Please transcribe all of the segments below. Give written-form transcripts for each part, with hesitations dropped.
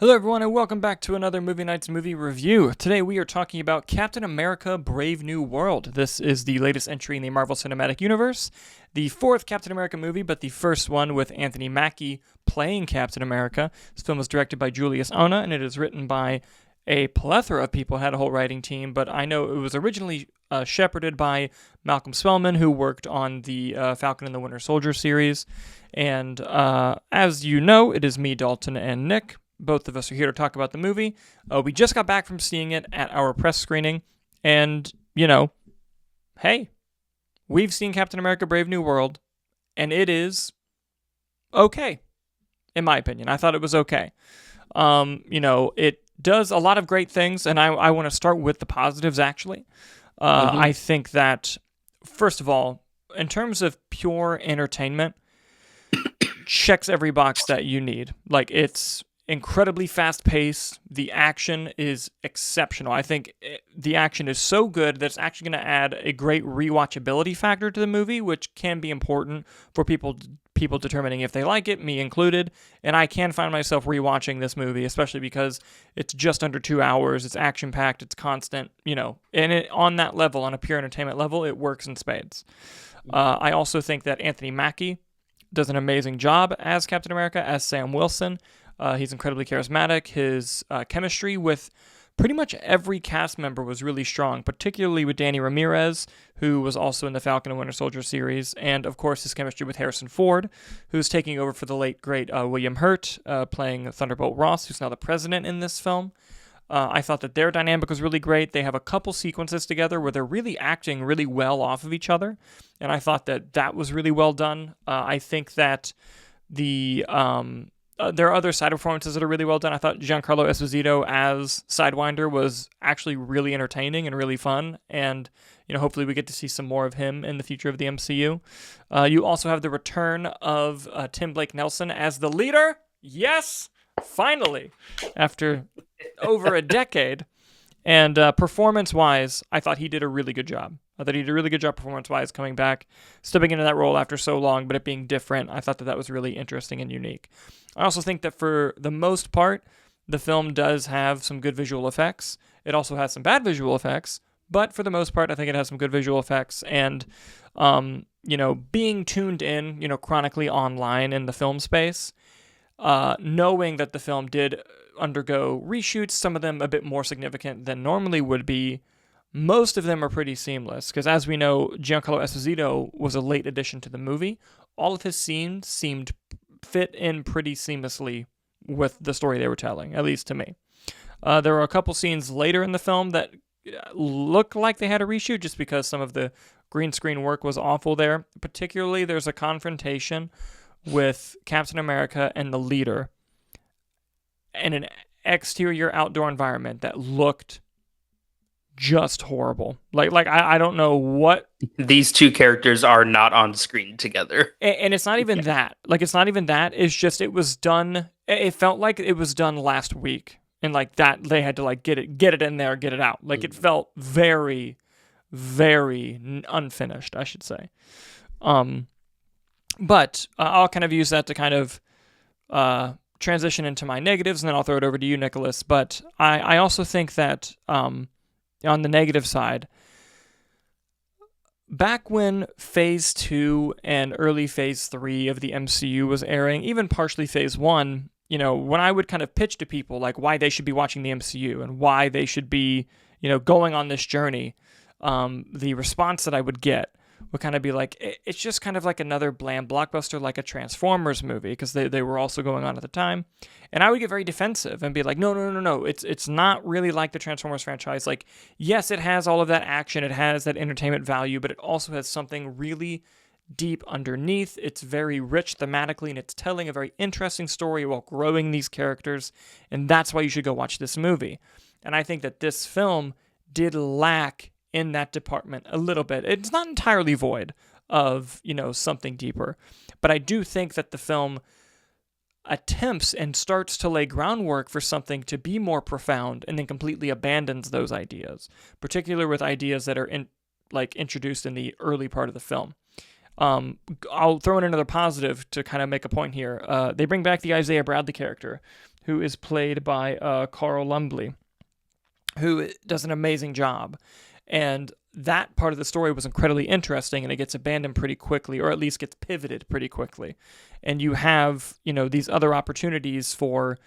Hello everyone and welcome back to another Movie Nights movie review. Today we are talking about Captain America Brave New World. This is the latest entry in the Marvel Cinematic Universe, the fourth Captain America movie, but the first one with Anthony Mackie playing Captain America. This film was directed by Julius Onah and it is written by a plethora of people, had a whole writing team, but I know it was originally shepherded by Malcolm Spellman, who worked on the Falcon and the Winter Soldier series. And as you know, it is me, Dalton, and Nick. Both of us are here to talk about the movie. We just got back from seeing it at our press screening, and, hey, we've seen Captain America Brave New World, and it is okay, in my opinion. I thought it was okay. It does a lot of great things, and I want to start with the positives, actually. I think that, first of all, in terms of pure entertainment, checks every box that you need. Like, it's incredibly fast-paced. The action is exceptional. I think the action is so good that it's actually going to add a great rewatchability factor to the movie, which can be important for people determining if they like it, me included. And I can find myself rewatching this movie, especially because it's just under 2 hours. It's action-packed. It's constant, and on that level, on a pure entertainment level, it works in spades. I also think that Anthony Mackie does an amazing job as Captain America, as Sam Wilson. He's incredibly charismatic. His chemistry with pretty much every cast member was really strong, particularly with Danny Ramirez, who was also in the Falcon and Winter Soldier series, and of course his chemistry with Harrison Ford, who's taking over for the late, great William Hurt, playing Thunderbolt Ross, who's now the president in this film. I thought that their dynamic was really great. They have a couple sequences together where they're really acting really well off of each other, and I thought that was really well done. I think that there are other side performances that are really well done. I thought Giancarlo Esposito as Sidewinder was actually really entertaining and really fun, and hopefully we get to see some more of him in the future of the MCU. You also have the return of Tim Blake Nelson as the leader. Yes, finally, after over a decade. And performance-wise, I thought he did a really good job. I thought he did a really good job performance-wise coming back, stepping into that role after so long, but it being different. I thought that was really interesting and unique. I also think that for the most part, the film does have some good visual effects. It also has some bad visual effects, but for the most part, I think it has some good visual effects. And, being tuned in, chronically online in the film space, knowing that the film did undergo reshoots, some of them a bit more significant than normally would be, most of them are pretty seamless, because as we know, Giancarlo Esposito was a late addition to the movie. All of his scenes seemed fit in pretty seamlessly with the story they were telling, at least to me. There were a couple scenes later in the film that looked like they had a reshoot just because some of the green screen work was awful there. Particularly, there's a confrontation with Captain America and the leader in an exterior outdoor environment that looked just horrible. Like I don't know what. These two characters are not on screen together. And it's not even that. Like, it's not even that. It's just it was done. It felt like it was done last week. And like that, they had to get it in there, get it out. Like, it felt very, very unfinished, I should say. But I'll kind of use that to kind of transition into my negatives, and then I'll throw it over to you, Nicholas. But I also think that on the negative side, back when Phase 2 and early Phase 3 of the MCU was airing, even partially Phase 1, when I would kind of pitch to people like why they should be watching the MCU and why they should be, going on this journey, the response that I would get would kind of be like, it's just kind of like another bland blockbuster, like a Transformers movie, because they were also going on at the time. And I would get very defensive and be like, no, it's not really like the Transformers franchise. Like, yes, it has all of that action, it has that entertainment value, but it also has something really deep underneath. It's very rich thematically, and it's telling a very interesting story while growing these characters, and that's why you should go watch this movie. And I think that this film did lack in that department a little bit. It's not entirely void of, something deeper, but I do think that the film attempts and starts to lay groundwork for something to be more profound and then completely abandons those ideas, particularly with ideas that are introduced in the early part of the film. I'll throw in another positive to kind of make a point here. They bring back the Isaiah Bradley character, who is played by Carl Lumbly, who does an amazing job. And that part of the story was incredibly interesting, and it gets abandoned pretty quickly, or at least gets pivoted pretty quickly. And you have, these other opportunities for,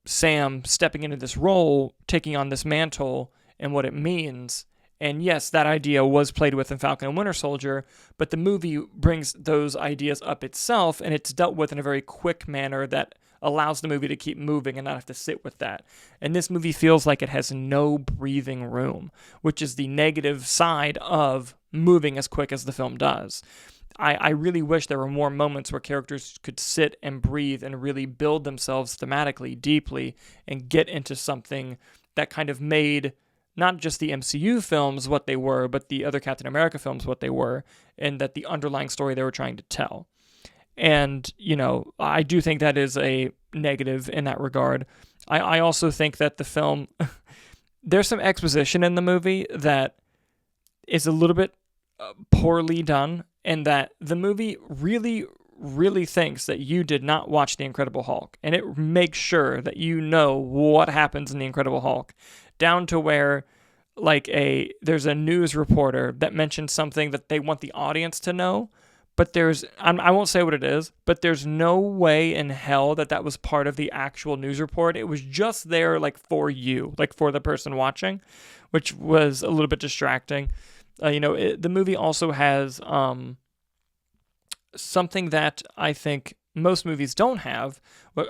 Sam stepping into this role, taking on this mantle, and what it means. And yes, that idea was played with in Falcon and Winter Soldier, but the movie brings those ideas up itself, and it's dealt with in a very quick manner that allows the movie to keep moving and not have to sit with that. And this movie feels like it has no breathing room, which is the negative side of moving as quick as the film does. I really wish there were more moments where characters could sit and breathe and really build themselves thematically, deeply, and get into something that kind of made not just the MCU films what they were, but the other Captain America films what they were, and that the underlying story they were trying to tell. And, I do think that is a negative in that regard. I also think that the film, there's some exposition in the movie that is a little bit poorly done, and that the movie really, really thinks that you did not watch The Incredible Hulk. And it makes sure that you know what happens in The Incredible Hulk, down to where there's a news reporter that mentions something that they want the audience to know, but I won't say what it is, but there's no way in hell that was part of the actual news report. It was just there for you, for the person watching, which was a little bit distracting. The movie also has something that I think most movies don't have.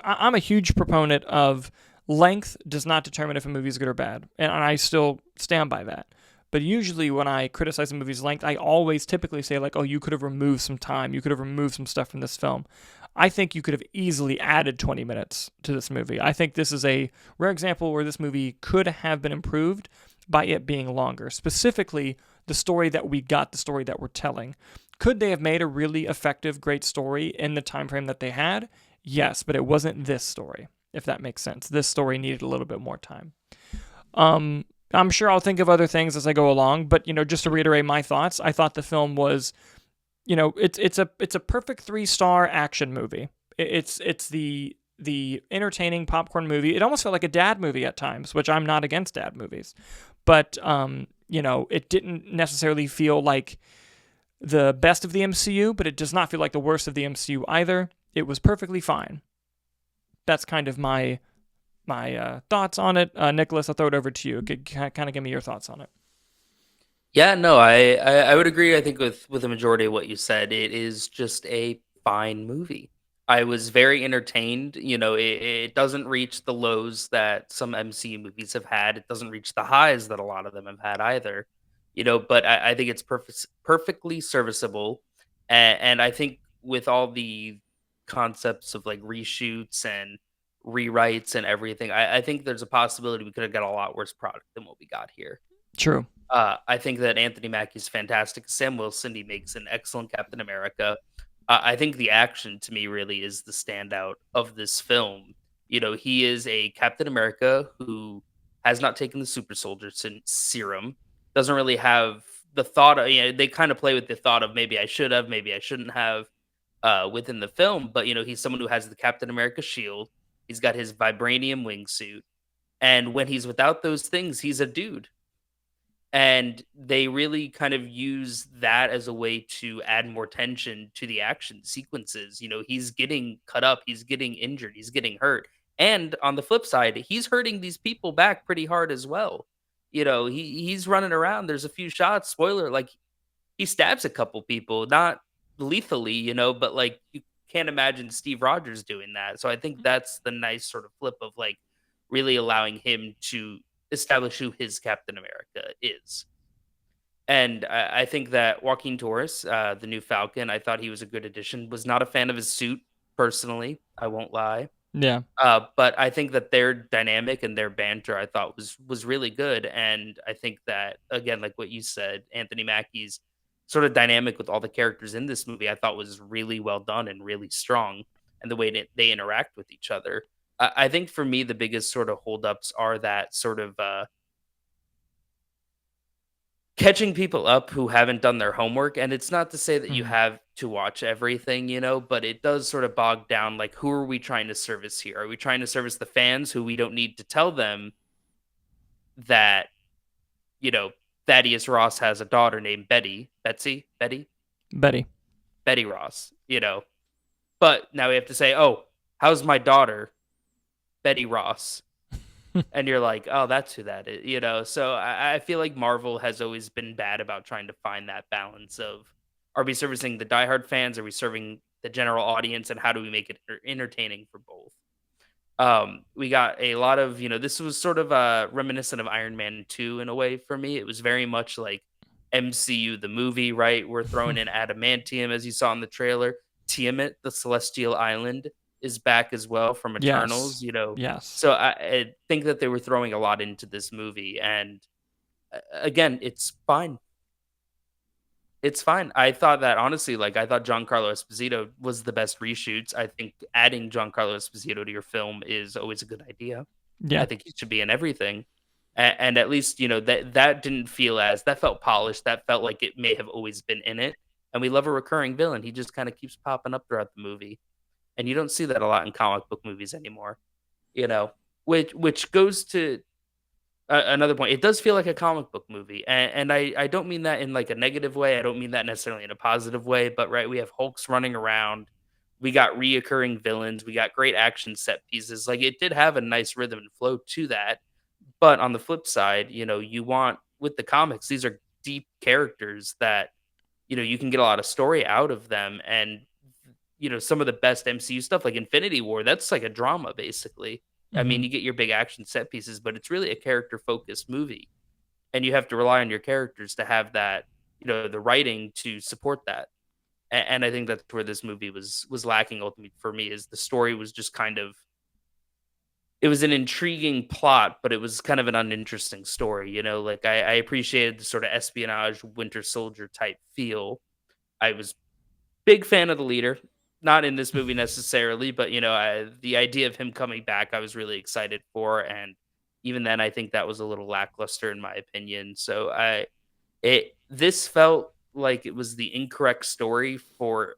I'm a huge proponent of length does not determine if a movie is good or bad, and I still stand by that. But usually when I criticize a movie's length, I always typically say, oh, you could have removed some time. You could have removed some stuff from this film. I think you could have easily added 20 minutes to this movie. I think this is a rare example where this movie could have been improved by it being longer. Specifically, the story that we got, the story that we're telling. Could they have made a really effective, great story in the time frame that they had? Yes, but it wasn't this story, if that makes sense. This story needed a little bit more time. I'm sure I'll think of other things as I go along, but just to reiterate my thoughts, I thought the film was, it's a perfect 3-star action movie. It's the entertaining popcorn movie. It almost felt like a dad movie at times, which I'm not against dad movies, but it didn't necessarily feel like the best of the MCU, but it does not feel like the worst of the MCU either. It was perfectly fine. That's kind of my thoughts on it. Nicholas, I'll throw it over to you. Kind of give me your thoughts on it. Yeah, no, I would agree. I think with the majority of what you said, it is just a fine movie. I was very entertained. It doesn't reach the lows that some MCU movies have had. It doesn't reach the highs that a lot of them have had either. But I think it's perfectly serviceable, and I think with all the concepts of reshoots and rewrites and everything, I think there's a possibility we could have got a lot worse product than what we got here. True. I think that Anthony Mackie's fantastic. Sam Wilson, he makes an excellent Captain America. I think the action to me really is the standout of this film. He is a Captain America who has not taken the super soldier serum, doesn't really have the thought of, they kind of play with the thought of maybe I should have, maybe I shouldn't have within the film. But, he's someone who has the Captain America shield. He's got his vibranium wingsuit. And when he's without those things, he's a dude. And they really kind of use that as a way to add more tension to the action sequences. He's getting cut up, he's getting injured, he's getting hurt. And on the flip side, he's hurting these people back pretty hard as well. He's running around. There's a few shots, spoiler, he stabs a couple people, not lethally, but you can't imagine Steve Rogers doing that. So I think that's the nice sort of flip of really allowing him to establish who his Captain America is. And I think that Joaquin Torres, the new Falcon, I thought he was a good addition. Was not a fan of his suit personally. I won't lie. Yeah. But I think that their dynamic and their banter, I thought was really good. And I think that again, like what you said, Anthony Mackie's sort of dynamic with all the characters in this movie, I thought was really well done and really strong. And the way that they interact with each other. I think for me, the biggest sort of holdups are that sort of catching people up who haven't done their homework, and it's not to say that you Mm, have to watch everything, but it does sort of bog down, like, who are we trying to service here? Are we trying to service the fans who we don't need to tell them that, you know, Thaddeus Ross has a daughter named Betty. Betty Ross. But now we have to say, "Oh, how's my daughter, Betty Ross?" And you're like, "Oh, that's who that is." So I feel like Marvel has always been bad about trying to find that balance of, are we servicing the diehard fans? Are we serving the general audience? And how do we make it entertaining for both? We got a lot of, this was sort of reminiscent of Iron Man 2 in a way for me. It was very much like MCU the movie, right? We're throwing in adamantium as you saw in the trailer. Tiamat, the celestial island, is back as well from Yes. Eternals. Yes. So I think that they were throwing a lot into this movie, and again, it's fine. It's fine. I thought that honestly, like, I thought Giancarlo Esposito was the best reshoots. I think adding Giancarlo Esposito to your film is always a good idea. I Yeah. think he should be in everything. And at least, that didn't feel as, that felt polished. That felt like it may have always been in it. And we love a recurring villain. He just kind of keeps popping up throughout the movie. And you don't see that a lot in comic book movies anymore, you know, which goes to another point. It does feel like a comic book movie, and I don't mean that in like a negative way. I don't mean that necessarily in a positive way. But right, we have Hulks running around. We got reoccurring villains. We got great action set pieces. Like, it did have a nice rhythm and flow to that. But on the flip side, you want, with the comics, these are deep characters that, you can get a lot of story out of them. And some of the best MCU stuff, like Infinity War, that's like a drama basically. I mean, Hmm. you get your big action set pieces, but it's really a character focused movie, and you have to rely on your characters to have that, the writing to support that. And I think that's where this movie was lacking ultimately for me, is the story was just kind of, it was an intriguing plot, but it was kind of an uninteresting story. Like, I appreciated the sort of espionage Winter Soldier type feel. I was big fan of the leader. Not in this movie necessarily, but the idea of him coming back, I was really excited for, and even then, I think that was a little lackluster in my opinion. So this felt like it was the incorrect story for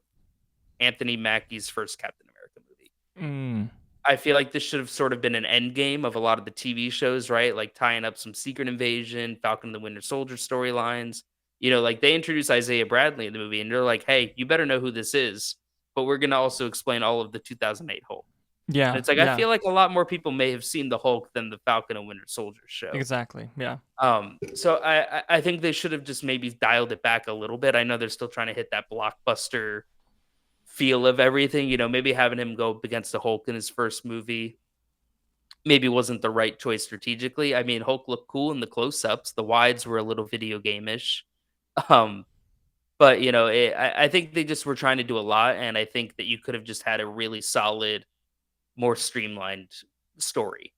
Anthony Mackie's first Captain America movie. Mm. I feel like this should have sort of been an end game of a lot of the TV shows, right? Like tying up some Secret Invasion, Falcon and the Winter Soldier storylines. Like, they introduced Isaiah Bradley in the movie, and they're like, "Hey, you better know who this is, but we're gonna also explain all of the 2008 Hulk." And Yeah. it's like, I Yeah. feel like a lot more people may have seen the Hulk than the Falcon and Winter Soldier show. Exactly. Yeah. So I think they should have just maybe dialed it back a little bit. I know they're still trying to hit that blockbuster feel of everything. Maybe having him go up against the Hulk in his first movie maybe wasn't the right choice strategically. I mean, Hulk looked cool in the close-ups. The wides were a little video game-ish. Um, but I think they just were trying to do a lot, and I think that you could have just had a really solid, more streamlined story.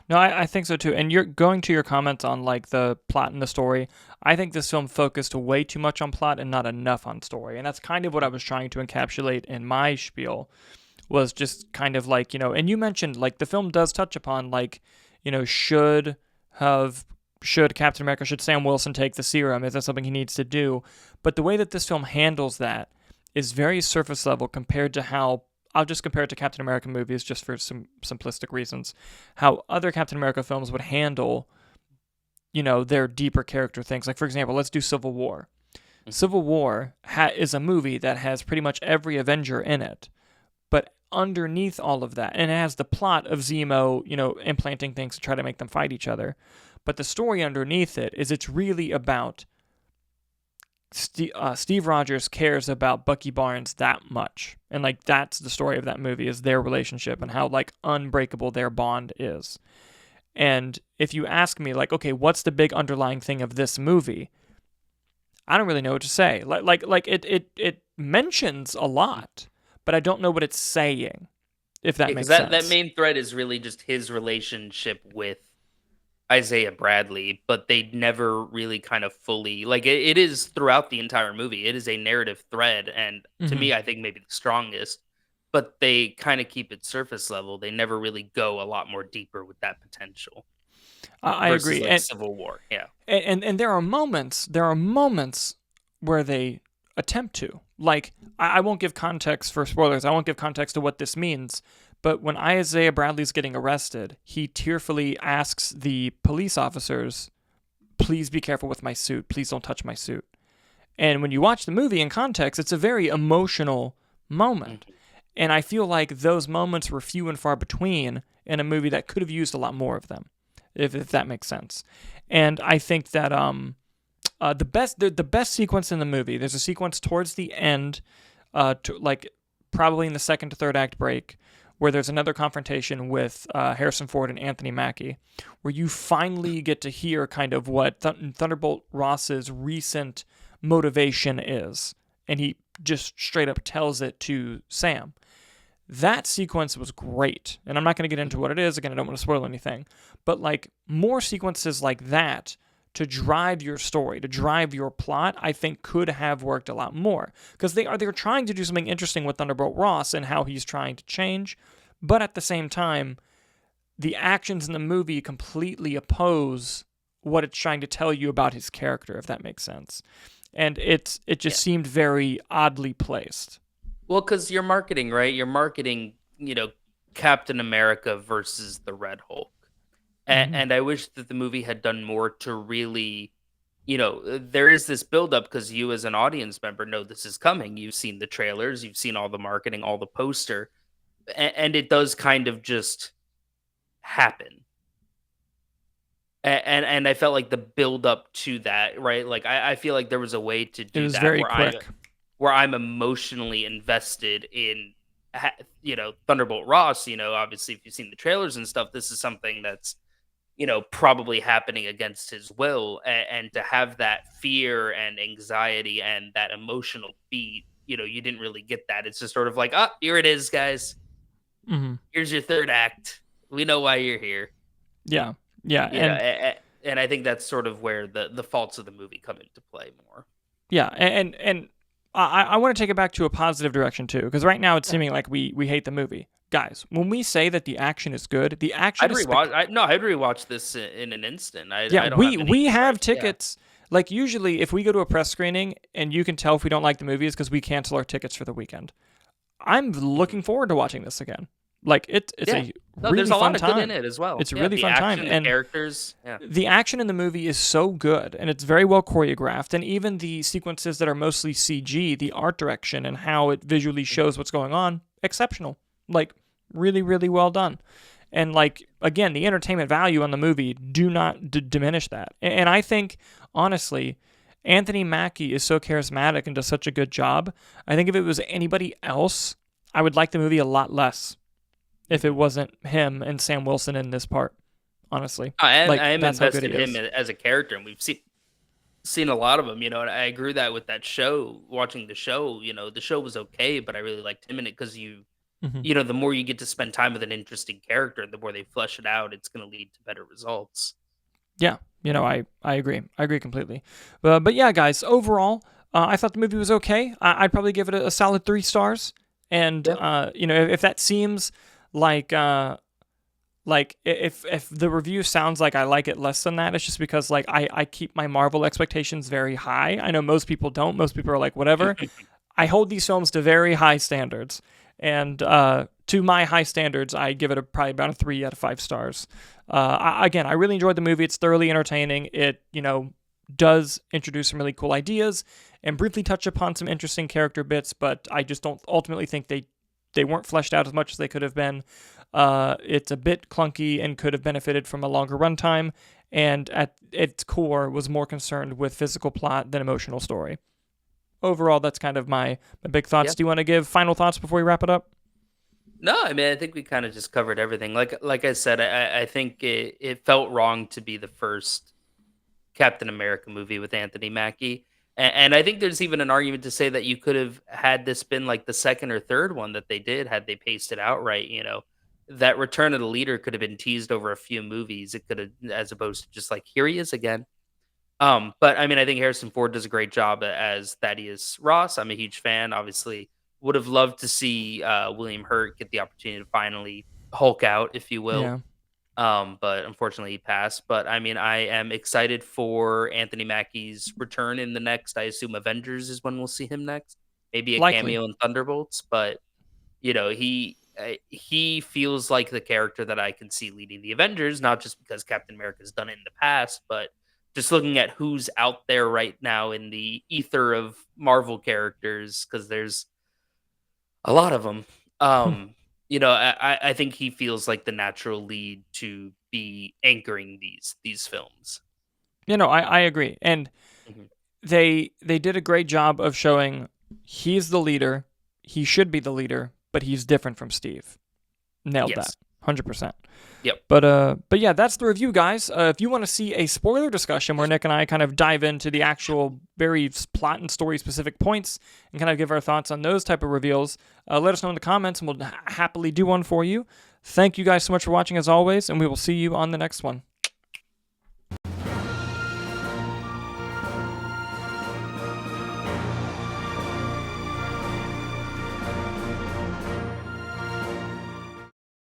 No, I think so too. And you're going to your comments on like the plot and the story. I think this film focused way too much on plot and not enough on story. And that's kind of what I was trying to encapsulate in my spiel, was just kind of like, and you mentioned like the film does touch upon like, should have should Captain America, should Sam Wilson take the serum? Is that something he needs to do? But the way that this film handles that is very surface level compared to how, I'll just compare it to Captain America movies just for some simplistic reasons, how other Captain America films would handle, their deeper character things. Like, for example, let's do Civil War. Mhm. Civil War is a movie that has pretty much every Avenger in it. But underneath all of that, and it has the plot of Zemo, implanting things to try to make them fight each other. But the story underneath it is it's really about Steve Rogers cares about Bucky Barnes that much. And, like, that's the story of that movie, is their relationship and how, like, unbreakable their bond is. And if you ask me, like, okay, what's the big underlying thing of this movie? I don't really know what to say. Like it mentions a lot, but I don't know what it's saying, if that Because makes that sense. main thread is really just his relationship with Isaiah Bradley, but they never really kind of fully, like, it is throughout the entire movie. It is a narrative thread, and to Hmm. me, I think maybe the strongest. But they kind of keep it surface level. They never really go a lot more deeper with that potential. I versus agree, like Civil War. Yeah. and there are moments where they attempt to. Like, I won't give context for spoilers. I won't give context to what this means. But when Isaiah Bradley's getting arrested, he tearfully asks the police officers, "Please be careful with my suit. Please don't touch my suit." And when you watch the movie in context, it's a very emotional moment. Mhm. And I feel like those moments were few and far between in a movie that could have used a lot more of them, if that makes sense. And I think that the best sequence in the movie, there's a sequence towards the end, like probably in the second to third act break, where there's another confrontation with Harrison Ford and Anthony Mackie, where you finally get to hear kind of what Thunderbolt Ross's recent motivation is, and he just straight up tells it to Sam. That sequence was great, and I'm not going to get into what it is. Again, I don't want to spoil anything, but like more sequences like that to drive your story, to drive your plot, I think could have worked a lot more, because they're trying to do something interesting with Thunderbolt Ross and how he's trying to change, but at the same time, the actions in the movie completely oppose what it's trying to tell you about his character, if that makes sense. And it just Yeah. seemed very oddly placed. Well, because you're marketing, right? You're marketing, Captain America versus the Red Hulk. Hmm. And I wish that the movie had done more to really, there is this buildup because you as an audience member know this is coming. You've seen the trailers, you've seen all the marketing, all the poster, and it does kind of just happen. And I felt like the build up to that, right? Like I feel like there was a way to It do was that very where quick. I'm emotionally invested in Thunderbolt Ross. Obviously if you've seen the trailers and stuff, this is something that's probably happening against his will, and to have that fear and anxiety and that emotional beat, you didn't really get that. It's just sort of like, oh, here it is, guys. Hmm. Here's your third act. We know why you're here. Yeah, yeah, and And I think that's sort of where the faults of the movie come into play more. yeah, and I want to take it back to a positive direction too, because right now it's Yeah. seeming like we hate the movie, guys. When we say that the action is good, the action I'd is rewatch. No, I'd rewatch this in an instant. yeah. I don't have any We have gripe. Yeah. tickets. Like usually, if we go to a press screening and you can tell if we don't like the movie, is because we cancel our tickets for the weekend. I'm Mhm. looking forward to watching this again. Like it's Yeah. a No, there's really a lot fun of good in time. it as well. It's a Yeah, really the fun time, action, the and characters. Yeah. the action in the movie is so good, and it's very well choreographed, and even the sequences that are mostly CG, the art direction and how it visually Mhm. shows what's going on, exceptional. Like really, really well done. And like again, the entertainment value on the movie do not diminish that. And I think honestly, Anthony Mackie is so charismatic and does such a good job. I think if it was anybody else, I would like the movie a lot less if it Mhm. wasn't him and Sam Wilson in this part. Honestly, I like am that's how good he invested in him is. as a character, and we've seen a lot of him. And I agree that with that show, watching the show, the show was okay, but I really liked him in it because Hmm. the more you get to spend time with an interesting character, the more they flesh it out, it's going to lead to better results. Yeah, I agree. I agree completely. But yeah, guys, overall, I thought the movie was okay. I'd probably give it a solid 3 stars. And Yeah. if that seems like if the review sounds like I like it less than that, it's just because like I keep my Marvel expectations very high. I know most people don't. Most people are like whatever. I hold these films to very high standards, and to my high standards, I give it probably about a 3 out of 5 stars. Again, I really enjoyed the movie. It's thoroughly entertaining. It does introduce some really cool ideas and briefly touch upon some interesting character bits, but I just don't ultimately think they weren't fleshed out as much as they could have been. It's a bit clunky and could have benefited from a longer runtime, and at its core was more concerned with physical plot than emotional story. Overall, that's kind of my big thoughts. Yeah. Do you want to give final thoughts before we wrap it up? No, I mean, I think we kind of just covered everything. Like I said, I think it felt wrong to be the first Captain America movie with Anthony Mackie. And I think there's even an argument to say that you could have had this been like the second or third one that they did had they paced it out right. That Return of the Leader could have been teased over a few movies. It could have, as opposed to just like, here he is again. But I mean, I think Harrison Ford does a great job as Thaddeus Ross. I'm a huge fan. Obviously, would have loved to see William Hurt get the opportunity to finally Hulk out, if you will. Yeah. But unfortunately he passed. But I mean, I am excited for Anthony Mackie's return in the next. I assume Avengers is when we'll see him next. Maybe a Likely. cameo in Thunderbolts, but he feels like the character that I can see leading the Avengers, not just because Captain America's done it in the past, but just looking at who's out there right now in the ether of Marvel characters, because there's a lot of them. I think he feels like the natural lead to be anchoring these films. I agree. And Mhm. they did a great job of showing he's the leader. He should be the leader, but he's different from Steve. Nailed that. Yes. 100%. Yep. But yeah, that's the review, guys. If you want to see a spoiler discussion where Nick and I kind of dive into the actual very plot and story specific points and kind of give our thoughts on those type of reveals, let us know in the comments and we'll happily do one for you. Thank you guys so much for watching as always, and we will see you on the next one.